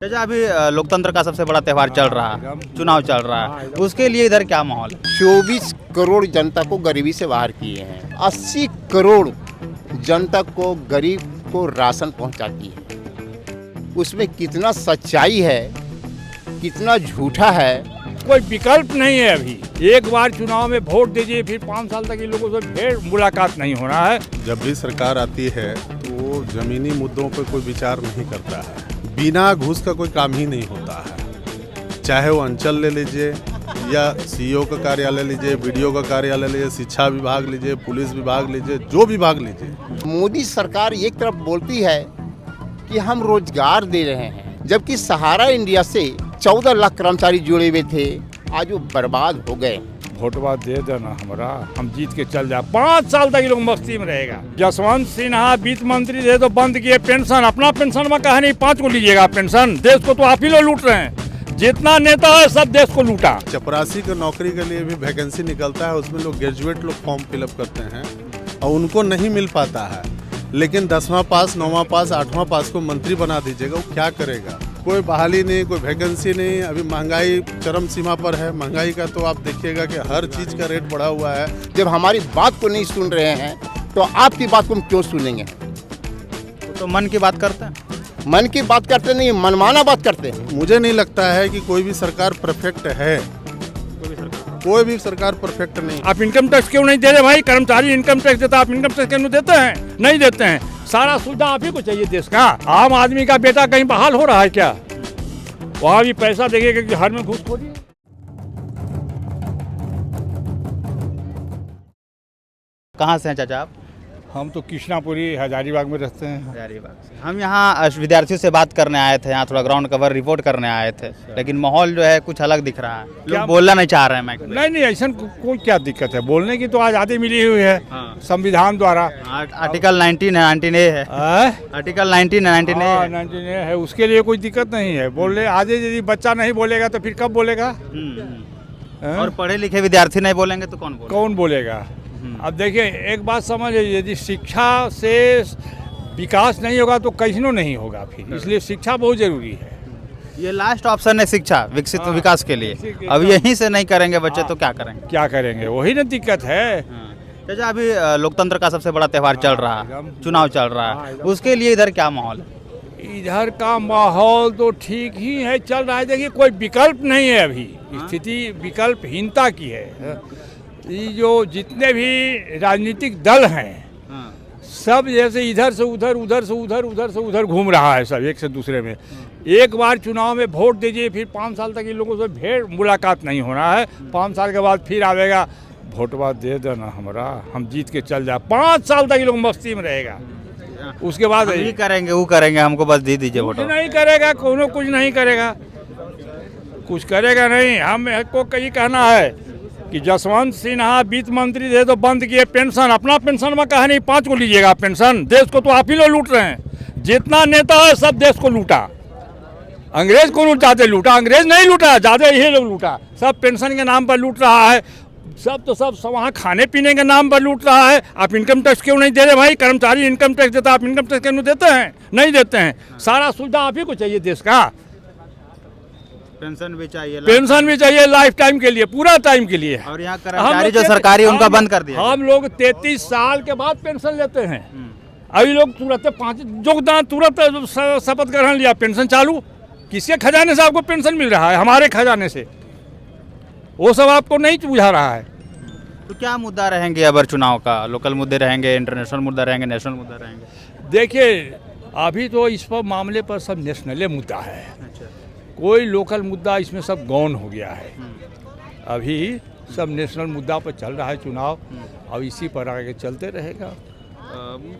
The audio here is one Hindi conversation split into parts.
चाचा अभी लोकतंत्र का सबसे बड़ा त्यौहार चल रहा है, चुनाव चल रहा है, उसके लिए इधर क्या माहौल है? 24 करोड़ जनता को गरीबी से बाहर किए हैं। 80 करोड़ जनता को गरीब को राशन पहुंचाती है। उसमें कितना सच्चाई है, कितना झूठा है। कोई विकल्प नहीं है। अभी एक बार चुनाव में वोट दीजिए, फिर 5 साल तक इन लोगों से फिर मुलाकात नहीं होना है। जब भी सरकार आती है तो वो जमीनी मुद्दों पर कोई विचार नहीं करता है। बिना घूस का कोई काम ही नहीं होता है। चाहे वो अंचल ले लीजिए या सीईओ का कार्यालय लीजिए, बीडीओ का कार्यालय लीजिए, शिक्षा विभाग लीजिए, पुलिस विभाग लीजिए, जो विभाग लीजिए। मोदी सरकार एक तरफ बोलती है कि हम रोजगार दे रहे हैं, जबकि सहारा इंडिया से 14 लाख कर्मचारी जुड़े हुए थे, आज वो बर्बाद हो गए। वोटवा दे देना हमारा, हम जीत के चल जाए। 5 साल तक ये लोग मस्ती में रहेगा। जसवंत सिन्हा वित्त मंत्री थे तो बंद किए पेंशन। अपना पेंशन में कहा नहीं 5 को लीजिएगा पेंशन। देश को तो आप ही लोग लूट रहे हैं। जितना नेता है सब देश को लूटा। चपरासी का नौकरी के लिए भी वैकेंसी निकलता है, उसमें लोग ग्रेजुएट लोग फॉर्म फिलअप करते हैं और उनको नहीं मिल पाता है। लेकिन 10वां पास, 9वां पास, 8वां पास को मंत्री बना दीजिएगा, वो क्या करेगा? कोई बहाली नहीं, कोई वैकेंसी नहीं। अभी महंगाई चरम सीमा पर है। महंगाई का तो आप देखिएगा कि हर चीज़ का रेट बढ़ा हुआ है। जब हमारी बात को नहीं सुन रहे हैं तो आपकी बात को हम क्यों सुनेंगे? तो मन की बात करते हैं। मन की बात करते नहीं, मनमाना बात करते हैं। मुझे नहीं लगता है कि कोई भी सरकार परफेक्ट है। कोई भी सरकार परफेक्ट नहीं। आप इनकम टैक्स क्यों नहीं दे रहे भाई? कर्मचारी इनकम टैक्स देता, आप इनकम टैक्स क्यों देते हैं? नहीं देते हैं। सारा सुविधा आप ही को चाहिए देश का। आम आदमी का बेटा कहीं बहाल हो रहा है क्या? वहाँ भी पैसा देंगे कि हर में घूसखोरी। कहाँ से हैं चाचा आप? हम तो कृष्णापुरी हजारीबाग में रहते हैं। हजारीबाग से। हम यहाँ विद्यार्थियों से बात करने आए थे, यहाँ थोड़ा ग्राउंड कवर रिपोर्ट करने आए थे, लेकिन माहौल जो है कुछ अलग दिख रहा है। लोग बोलना नहीं चाह रहे हैं। नहीं, ऐसा कोई क्या दिक्कत है? बोलने की तो आज़ादी मिली हुई है संविधान द्वारा। आर्टिकल 19 है, 19A है। आर्टिकल 19 है, 19A 19A है, उसके लिए कोई दिक्कत नहीं है। बोलने आज यदि बच्चा नहीं बोलेगा तो फिर कब बोलेगा? और पढ़े लिखे विद्यार्थी नहीं बोलेंगे तो कौन बोलेगा? अब देखिए एक बात समझिए, यदि शिक्षा से विकास नहीं होगा तो कहीं नहीं होगा फिर। इसलिए शिक्षा बहुत जरूरी है। ये लास्ट ऑप्शन है शिक्षा, विकसित विकास के लिए। अब यहीं से नहीं करेंगे बच्चे तो क्या करेंगे? क्या करेंगे? वही ना दिक्कत है। चाचा अभी लोकतंत्र का सबसे बड़ा त्यौहार चल रहा है, चुनाव चल रहा है, उसके लिए इधर क्या माहौल है? इधर का माहौल तो ठीक ही है, चल रहा है। देखिए कोई विकल्प नहीं है। अभी स्थिति विकल्पहीनता की है। ये जो जितने भी राजनीतिक दल हैं सब जैसे इधर से उधर, उधर से उधर, उधर से उधर घूम रहा है सब एक से दूसरे में। एक बार चुनाव में वोट दीजिए, फिर 5 साल तक इन लोगों से फिर मुलाकात नहीं होना है। 5 साल के बाद फिर आवेगा, वोटवा दे देना हमारा, हम जीत के चल जाए। 5 साल तक ये लोग मस्ती में रहेगा। उसके बाद ये करेंगे वो करेंगे, हमको बस दे दीजिए वोट। नहीं करेगा, कोनो कुछ नहीं करेगा, कुछ करेगा नहीं। हमको कहीं कहना है कि जसवंत सिन्हा वित्त मंत्री थे तो बंद किए पेंशन। अपना पेंशन में कहा नहीं 5 को लीजिएगा पेंशन। देश को तो आप ही लोग लूट रहे हैं। जितना नेता है सब देश को लूटा। अंग्रेज को ज्यादा लूटा, अंग्रेज नहीं लूटा, ज्यादा यही लोग लूटा। सब पेंशन के नाम पर लूट रहा है। सब वहाँ खाने पीने के नाम पर लूट रहा है। आप इनकम टैक्स क्यों नहीं दे रहे भाई? कर्मचारी इनकम टैक्स देता, आप इनकम टैक्स क्यों देते हैं? नहीं देते हैं। सारा सुविधा आप ही को चाहिए देश का। पेंशन भी चाहिए लाइफ टाइम के लिए, पूरा टाइम के लिए। और यहाँ कर्मचारी जो सरकारी उनका बंद कर दिया। हम लोग 33 साल के बाद पेंशन लेते हैं। अभी लोग तुरंत 5 योगदान, तुरंत शपथ ग्रहण लिया, पेंशन चालू। किसके खजाने से आपको पेंशन मिल रहा है? हमारे खजाने से। वो सब आपको नहीं बुझा रहा है। तो क्या मुद्दा रहेंगे अगर चुनाव का? लोकल मुद्दे रहेंगे, इंटरनेशनल मुद्दा रहेंगे, नेशनल मुद्दा रहेंगे? देखिए अभी तो इस पर मामले पर सब नेशनल मुद्दा है। कोई लोकल मुद्दा इसमें सब गौन हो गया है। अभी सब नेशनल मुद्दा पर चल रहा है चुनाव। अब इसी पर आगे चलते रहेगा।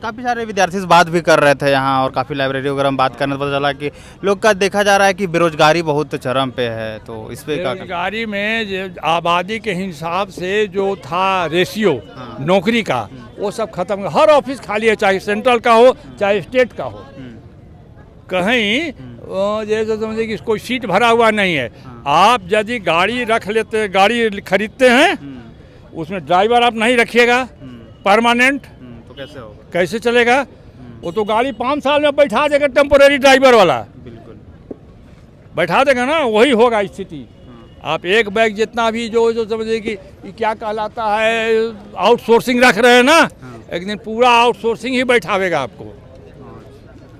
काफ़ी सारे विद्यार्थी से बात भी कर रहे थे यहाँ, और काफ़ी लाइब्रेरी वगैरह में बात करने से पता चला कि लोग का देखा जा रहा है कि बेरोजगारी बहुत चरम पे है। तो इस पे क्या? बेरोजगारी में आबादी के हिसाब से जो था रेशियो नौकरी का, वो सब खत्म। हर ऑफिस खाली है, चाहे सेंट्रल का हो चाहे स्टेट का हो। कहीं जैसे समझिए कि कोई सीट भरा हुआ नहीं है। आप यदि गाड़ी रख लेते, गाड़ी खरीदते हैं, उसमें ड्राइवर आप नहीं रखिएगा परमानेंट, तो कैसे होगा? कैसे चलेगा? वो तो गाड़ी 5 साल में बैठा देगा टेम्पोरेरी ड्राइवर वाला। बिल्कुल। बैठा देगा ना, वही होगा स्थिति। आप एक बैग जितना भी जो जो समझिए कि ये क्या कहलाता है, आउटसोर्सिंग रख रहे हैं ना, एक दिन पूरा आउटसोर्सिंग ही बैठावेगा आपको।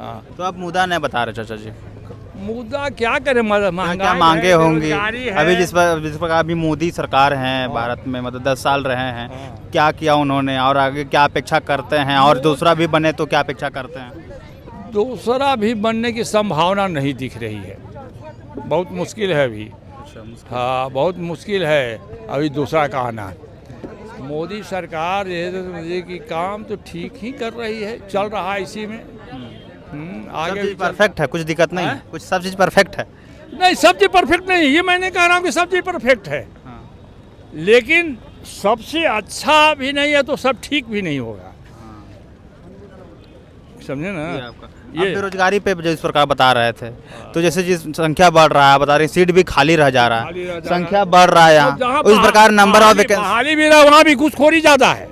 हाँ, तो आप मुद्दा नहीं बता रहे चाचा जी, मुद्दा क्या करें, महंगाई क्या मांगे होंगी बेरोजगारी है। अभी जिस प्रकार अभी मोदी सरकार है भारत में, मतलब 10 साल रहे हैं, क्या किया उन्होंने और आगे क्या अपेक्षा करते हैं, और दूसरा भी बने तो क्या अपेक्षा करते हैं? दूसरा भी बनने की संभावना नहीं दिख रही है, बहुत मुश्किल है अभी। हाँ, बहुत मुश्किल है अभी दूसरा का आना। मोदी सरकार ये तो समझिए कि काम तो ठीक ही कर रही है, चल रहा है इसी में। आगे सब भी चीज़ परफेक्ट है, कुछ दिक्कत नहीं है, कुछ सब चीज़ परफेक्ट है। नहीं, सब चीज़ परफेक्ट नहीं, ये मैंने कह रहा हूँ कि सब चीज़ परफेक्ट है, लेकिन सबसे अच्छा भी नहीं है तो सब ठीक भी नहीं होगा, समझे ना। ये बेरोजगारी पे जो इस प्रकार बता रहे थे, तो जैसे जिस संख्या बढ़ रहा है, बता रहे सीट भी खाली रह जा रहा खाली रह है, जा संख्या बढ़ रहा है यहाँ, जहाँ उस प्रकार नंबर ऑफ वैकेंसी। बहाली भी रहा, वहाँ भी घूसखोरी ज़्यादा है।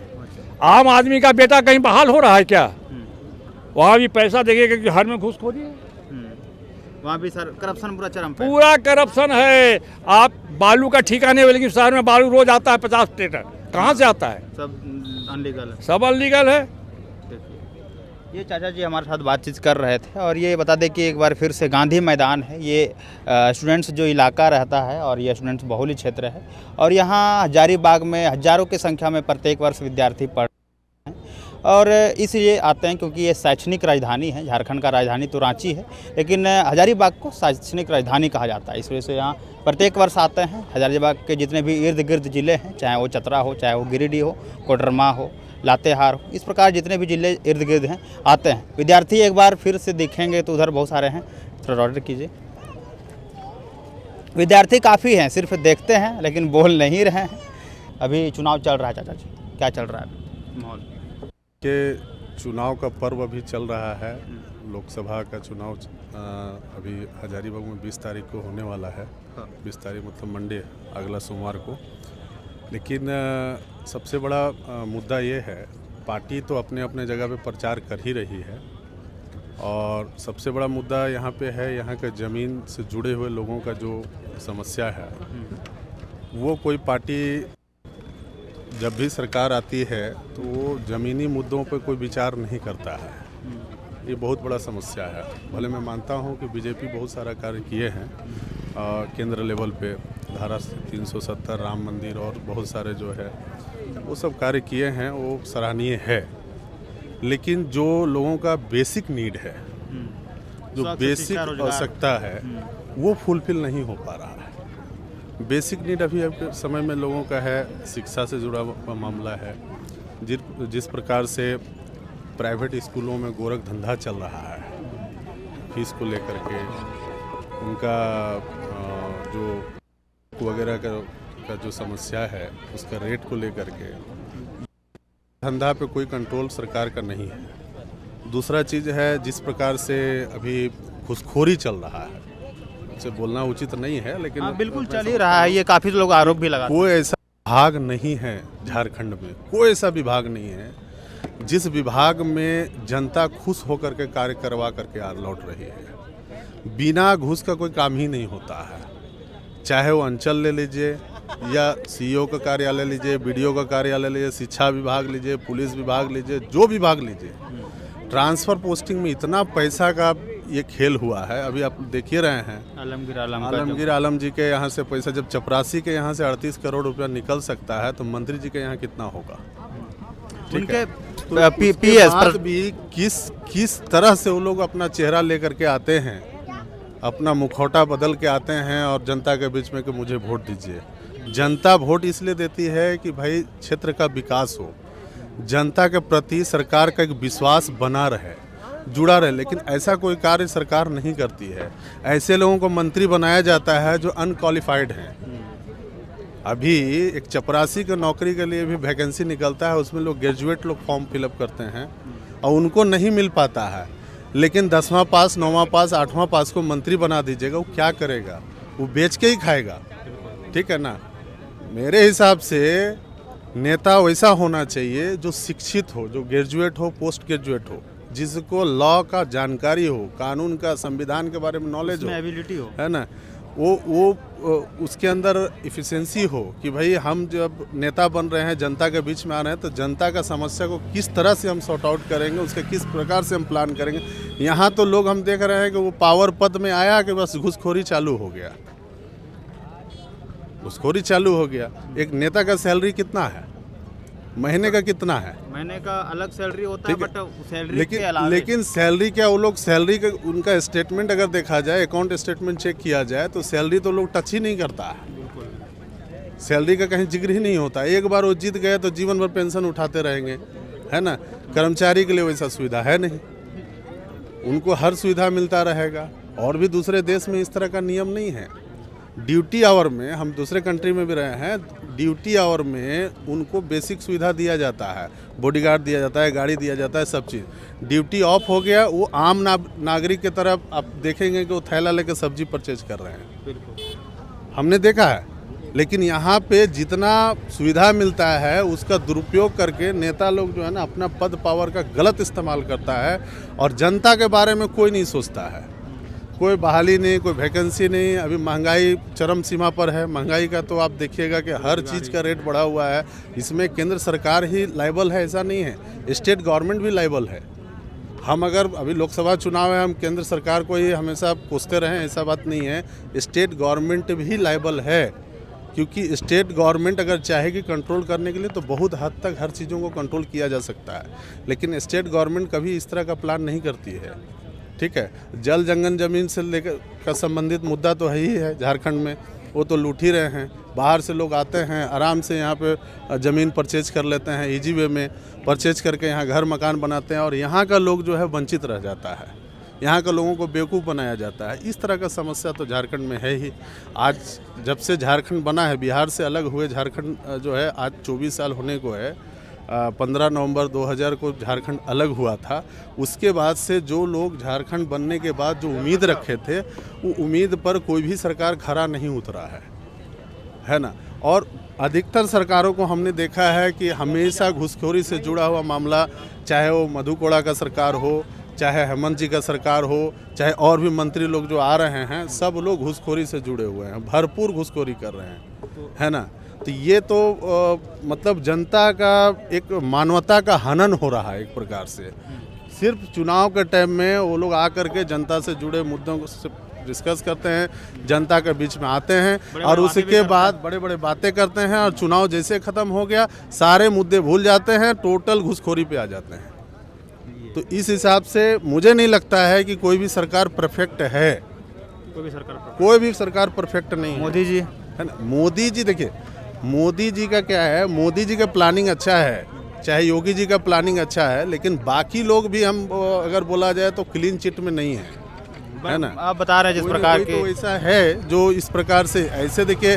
आम आदमी का बेटा कहीं बहाल हो रहा है क्या? वहाँ भी पैसा देंगे कि हर में घूसखोरी है, वहाँ भी सर करप्शन पूरा चरम पे। पूरा करप्शन है। आप बालू का ठिकाने हुए, लेकिन शहर में बालू रोज आता है 50 ट्रेक्टर, कहाँ से आता है? सब अनलीगल है। सब अनलीगल है। ये चाचा जी हमारे साथ बातचीत कर रहे थे, और ये बता दें कि एक बार फिर से गांधी मैदान है, ये स्टूडेंट्स जो इलाका रहता है, और ये स्टूडेंट्स बहुल क्षेत्र है, और यहाँ हजारीबाग में हजारों की संख्या में प्रत्येक वर्ष विद्यार्थी पढ़ रहे हैं, और इसलिए आते हैं क्योंकि ये शैक्षणिक राजधानी है। झारखंड का राजधानी तो रांची है, लेकिन हजारीबाग को शैक्षणिक राजधानी कहा जाता है, इस वजह से यहाँ प्रत्येक वर्ष आते हैं। हजारीबाग के जितने भी इर्द गिर्द ज़िले हैं, चाहे वो चतरा हो, चाहे वो गिरिडीह हो, कोडरमा हो, लातेहार हो, इस प्रकार जितने भी ज़िले इर्द गिर्द हैं आते हैं विद्यार्थी। एक बार फिर से देखेंगे तो उधर बहुत सारे हैं, थोड़ा ऑर्डर कीजिए। विद्यार्थी काफ़ी हैं, सिर्फ देखते हैं लेकिन बोल नहीं रहे हैं। अभी चुनाव चल रहा है चाचा जी, क्या चल रहा है माहौल? के चुनाव का पर्व अभी चल रहा है। लोकसभा का चुनाव अभी हजारीबाग में 20 तारीख को होने वाला है। 20 तारीख मतलब मंडे, अगला सोमवार को। लेकिन सबसे बड़ा मुद्दा ये है, पार्टी तो अपने अपने जगह पे प्रचार कर ही रही है, और सबसे बड़ा मुद्दा यहाँ पे है, यहाँ के ज़मीन से जुड़े हुए लोगों का जो समस्या है, वो कोई पार्टी जब भी सरकार आती है तो वो ज़मीनी मुद्दों पे कोई विचार नहीं करता है। ये बहुत बड़ा समस्या है। भले मैं मानता हूँ कि बीजेपी बहुत सारा कार्य किए हैं केंद्र लेवल पे, धारा 370, राम मंदिर और बहुत सारे जो है वो सब कार्य किए हैं, वो सराहनीय है। लेकिन जो लोगों का बेसिक नीड है, जो बेसिक आवश्यकता है, वो फुलफिल नहीं हो पा रहा है। बेसिक नीड अभी के समय में लोगों का है, शिक्षा से जुड़ा हुआ मामला है। जिस प्रकार से प्राइवेट स्कूलों में गोरख धंधा चल रहा है, फीस को लेकर के, उनका जो वगैरह का जो समस्या है, उसका रेट को लेकर के, धंधा पे कोई कंट्रोल सरकार का नहीं है। दूसरा चीज़ है, जिस प्रकार से अभी घूसखोरी चल रहा है, से बोलना उचित नहीं है, लेकिन बिल्कुल चल ही रहा है, ये काफ़ी लोग आरोप भी लगा। कोई ऐसा विभाग नहीं है झारखंड में, कोई ऐसा विभाग नहीं है जिस विभाग में जनता खुश होकर के कार्य करवा करके लौट रही है। बिना घूस का कोई काम ही नहीं होता है। चाहे वो अंचल ले लीजिए, या सीईओ का कार्यालय लीजिए, बीडीओ का कार्यालय लीजिए, शिक्षा विभाग लीजिए, पुलिस विभाग लीजिए, जो विभाग लीजिए, ट्रांसफ़र पोस्टिंग में इतना पैसा का ये खेल हुआ है। अभी आप देख ही रहे हैं, आलमगीर आलम जी के यहाँ से पैसा, जब चपरासी के यहाँ से 38 करोड़ रुपया निकल सकता है, तो मंत्री जी के यहाँ कितना होगा? उनके पीएस पर भी किस तरह से वो लोग अपना चेहरा लेकर के आते हैं, अपना मुखौटा बदल के आते हैं, और जनता के बीच में कि मुझे वोट दीजिए। जनता वोट इसलिए देती है कि भाई क्षेत्र का विकास हो, जनता के प्रति सरकार का एक विश्वास बना रहे, जुड़ा रहे। लेकिन ऐसा कोई कार्य सरकार नहीं करती है। ऐसे लोगों को मंत्री बनाया जाता है जो अनक्वालिफाइड हैं। अभी एक चपरासी की नौकरी के लिए भी वैकेंसी निकलता है, उसमें लोग ग्रेजुएट लोग फॉर्म फिलअप करते हैं और उनको नहीं मिल पाता है। लेकिन 10वां पास, 9वां पास, 8वां पास को मंत्री बना दीजिएगा, वो क्या करेगा? वो बेच के ही खाएगा। ठीक है ना? मेरे हिसाब से नेता वैसा होना चाहिए जो शिक्षित हो, जो ग्रेजुएट हो, पोस्ट ग्रेजुएट हो, जिसको लॉ का जानकारी हो, कानून का, संविधान के बारे में नॉलेज हो, एबिलिटी हो, है ना, वो उसके अंदर इफ़िशेंसी हो कि भाई हम जब नेता बन रहे हैं, जनता के बीच में आ रहे हैं, तो जनता का समस्या को किस तरह से हम सॉर्ट आउट करेंगे, उसके किस प्रकार से हम प्लान करेंगे। यहाँ तो लोग हम देख रहे हैं कि वो पावर पद में आया कि बस घूसखोरी चालू हो गया, घूसखोरी चालू हो गया। एक नेता का सैलरी कितना है, महीने का कितना है? महीने का अलग सैलरी होता है, ठीक है। बट सैलरी के अलावा लेकिन सैलरी क्या, वो लोग सैलरी का उनका स्टेटमेंट अगर देखा जाए, अकाउंट स्टेटमेंट चेक किया जाए, तो सैलरी तो लोग टच ही नहीं करता है। सैलरी का कहीं जिक्र ही नहीं होता। एक बार वो जीत गए तो जीवन भर पेंशन उठाते रहेंगे, है ना। कर्मचारी के लिए वैसा सुविधा है नहीं, उनको हर सुविधा मिलता रहेगा। और भी दूसरे देश में इस तरह का नियम नहीं है। ड्यूटी आवर में, हम दूसरे कंट्री में भी रहे हैं, ड्यूटी आवर में उनको बेसिक सुविधा दिया जाता है, बॉडीगार्ड दिया जाता है, गाड़ी दिया जाता है, सब चीज़। ड्यूटी ऑफ हो गया, वो आम नागरिक की तरफ आप देखेंगे कि वो थैला लेकर सब्जी परचेज कर रहे हैं, बिल्कुल हमने देखा है। लेकिन यहाँ पे जितना सुविधा मिलता है उसका दुरुपयोग करके नेता लोग जो है ना, अपना पद पावर का गलत इस्तेमाल करता है, और जनता के बारे में कोई नहीं सोचता है। कोई बहाली नहीं, कोई वैकेंसी नहीं। अभी महंगाई चरम सीमा पर है। महंगाई का तो आप देखिएगा कि हर चीज़ का रेट बढ़ा हुआ है। इसमें केंद्र सरकार ही लायबल है ऐसा नहीं है, स्टेट गवर्नमेंट भी लायबल है। हम अगर अभी लोकसभा चुनाव है, हम केंद्र सरकार को ही हमेशा कोसते रहें, ऐसा बात नहीं है। स्टेट गवर्नमेंट भी लायबल है, क्योंकि स्टेट गवर्नमेंट अगर चाहेगी कंट्रोल करने के लिए तो बहुत हद तक हर चीज़ों को कंट्रोल किया जा सकता है। लेकिन स्टेट गवर्नमेंट कभी इस तरह का प्लान नहीं करती है। ठीक है, जल जंगल जमीन से लेकर का संबंधित मुद्दा तो है ही है झारखंड में, वो तो लूट ही रहे हैं। बाहर से लोग आते हैं, आराम से यहाँ पे ज़मीन परचेज कर लेते हैं, इजी वे में परचेज करके यहाँ घर मकान बनाते हैं, और यहाँ का लोग जो है वंचित रह जाता है। यहाँ के लोगों को बेवकूफ़ बनाया जाता है। इस तरह का समस्या तो झारखंड में है ही। आज जब से झारखंड बना है, बिहार से अलग हुए झारखंड जो है, आज 24 साल होने को है। 15 नवंबर 2000 को झारखंड अलग हुआ था। उसके बाद से जो लोग झारखंड बनने के बाद जो उम्मीद रखे थे, वो उम्मीद पर कोई भी सरकार खरा नहीं उतरा है ना। और अधिकतर सरकारों को हमने देखा है कि हमेशा घूसखोरी से जुड़ा हुआ मामला, चाहे वो मधु कोड़ा का सरकार हो, चाहे हेमंत जी का सरकार हो, चाहे और भी मंत्री लोग जो आ रहे हैं, सब लोग घूसखोरी से जुड़े हुए हैं, भरपूर घूसखोरी कर रहे हैं, है ना। तो ये तो मतलब जनता का एक मानवता का हनन हो रहा है एक प्रकार से। सिर्फ चुनाव के टाइम में वो लोग आकर के जनता से जुड़े मुद्दों को डिस्कस करते हैं, जनता के बीच में आते हैं, और उसके बाद बड़े बड़े बातें करते हैं, और चुनाव जैसे ख़त्म हो गया सारे मुद्दे भूल जाते हैं, टोटल घूसखोरी पे आ जाते हैं। तो इस हिसाब से मुझे नहीं लगता है कि कोई भी सरकार परफेक्ट है। कोई भी सरकार परफेक्ट नहीं है। मोदी जी है ना। मोदी जी, देखिए मोदी जी का क्या है, मोदी जी का प्लानिंग अच्छा है, चाहे योगी जी का प्लानिंग अच्छा है, लेकिन बाकी लोग भी हम अगर बोला जाए तो क्लीन चिट में नहीं है ना। आप बता रहे हैं जिस प्रकार के, तो ऐसा है जो इस प्रकार से, ऐसे देखिए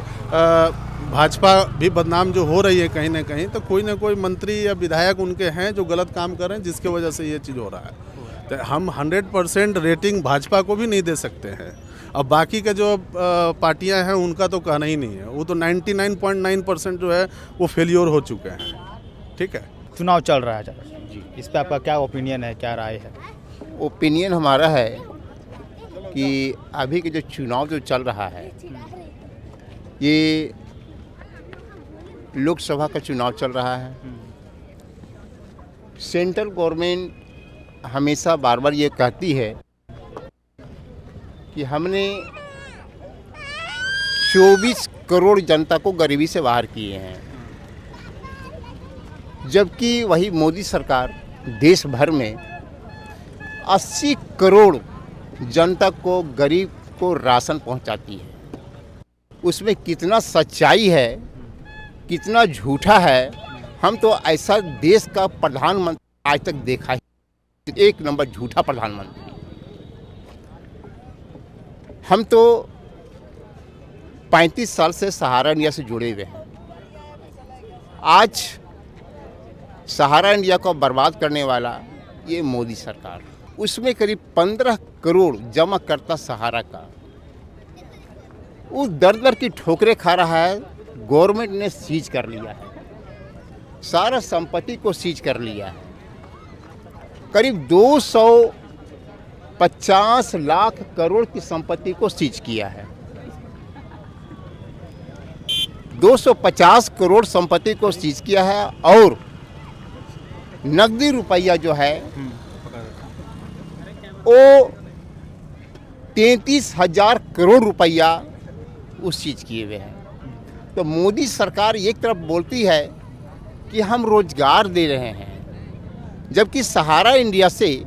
भाजपा भी बदनाम जो हो रही है कहीं ना कहीं, तो कोई ना कोई मंत्री या विधायक उनके हैं जो गलत काम कर रहे हैं, जिसके वजह से ये चीज़ हो रहा है। तो हम 100% रेटिंग भाजपा को भी नहीं दे सकते हैं। अब बाकी का जो पार्टियां हैं उनका तो कहना ही नहीं है, वो तो 99.9% जो है वो फेलियर हो चुके हैं। ठीक है, चुनाव चल रहा है जी, इस पे आपका क्या ओपिनियन है, क्या राय है? ओपिनियन हमारा है कि अभी के जो चुनाव जो चल रहा है, ये लोकसभा का चुनाव चल रहा है। सेंट्रल गवर्नमेंट हमेशा बार बार ये कहती है कि हमने 24 करोड़ जनता को गरीबी से बाहर किए हैं, जबकि वही मोदी सरकार देश भर में 80 करोड़ जनता को, गरीब को राशन पहुंचाती है। उसमें कितना सच्चाई है, कितना झूठा है, हम तो ऐसा देश का प्रधानमंत्री आज तक देखा ही, एक नंबर झूठा प्रधानमंत्री। हम तो 35 साल से सहारा इंडिया से जुड़े हुए हैं। आज सहारा इंडिया को बर्बाद करने वाला ये मोदी सरकार, उसमें करीब 15 करोड़ जमा करता सहारा का, उस दर दर की ठोकरें खा रहा है। गवर्नमेंट ने सीज कर लिया है, सारा संपत्ति को सीज कर लिया है। करीब 250 लाख करोड़ की संपत्ति को सीज किया है। 250 करोड़ संपत्ति को सीज किया है और नकदी रुपया जो है वो 33,000 करोड़ रुपया उस चीज़ किए हुए हैं। तो मोदी सरकार एक तरफ बोलती है कि हम रोजगार दे रहे हैं, जबकि सहारा इंडिया से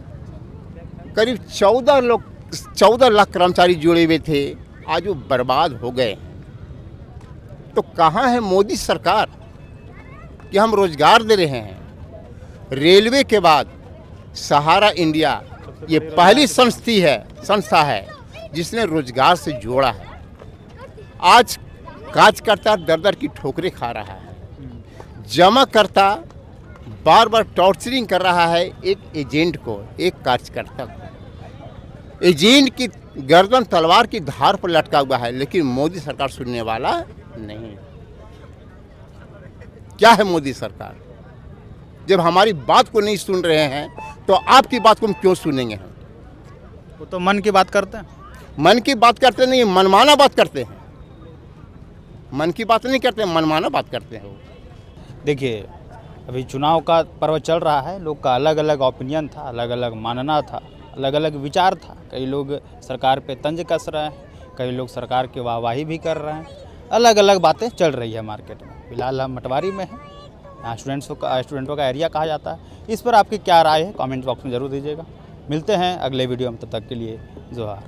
करीब 14 लाख कर्मचारी जुड़े हुए थे, आज वो बर्बाद हो गए। तो कहाँ है मोदी सरकार कि हम रोजगार दे रहे हैं? रेलवे के बाद सहारा इंडिया ये पहली संस्था है जिसने रोजगार से जोड़ा है। आज कार्यकर्ता दर दर की ठोकरें खा रहा है, जमाकर्ता बार बार टॉर्चरिंग कर रहा है एक एजेंट को, एक कार्यकर्ता को। एजेंट की गर्दन तलवार की धार पर लटका हुआ है, लेकिन मोदी सरकार सुनने वाला नहीं। क्या है मोदी सरकार? जब हमारी बात को नहीं सुन रहे हैं तो आपकी बात को हम क्यों सुनेंगे? वो तो मन की बात करते हैं। मन की बात करते नहीं, मनमाना बात करते हैं। मन की बात नहीं करते, मनमाना बात करते हैं। देखिए, अभी चुनाव का पर्व चल रहा है, लोग का अलग अलग ओपिनियन था, अलग अलग मानना था, अलग अलग विचार था। कई लोग सरकार पे तंज कस रहे हैं, कई लोग सरकार की वाहवाही भी कर रहे हैं। अलग अलग बातें चल रही है मार्केट में। फिलहाल हम मटवारी में हैं, यहाँ स्टूडेंटों का एरिया कहा जाता है। इस पर आपकी क्या राय है कमेंट बॉक्स में ज़रूर दीजिएगा। मिलते हैं अगले वीडियो में, तब तक के लिए जोहार।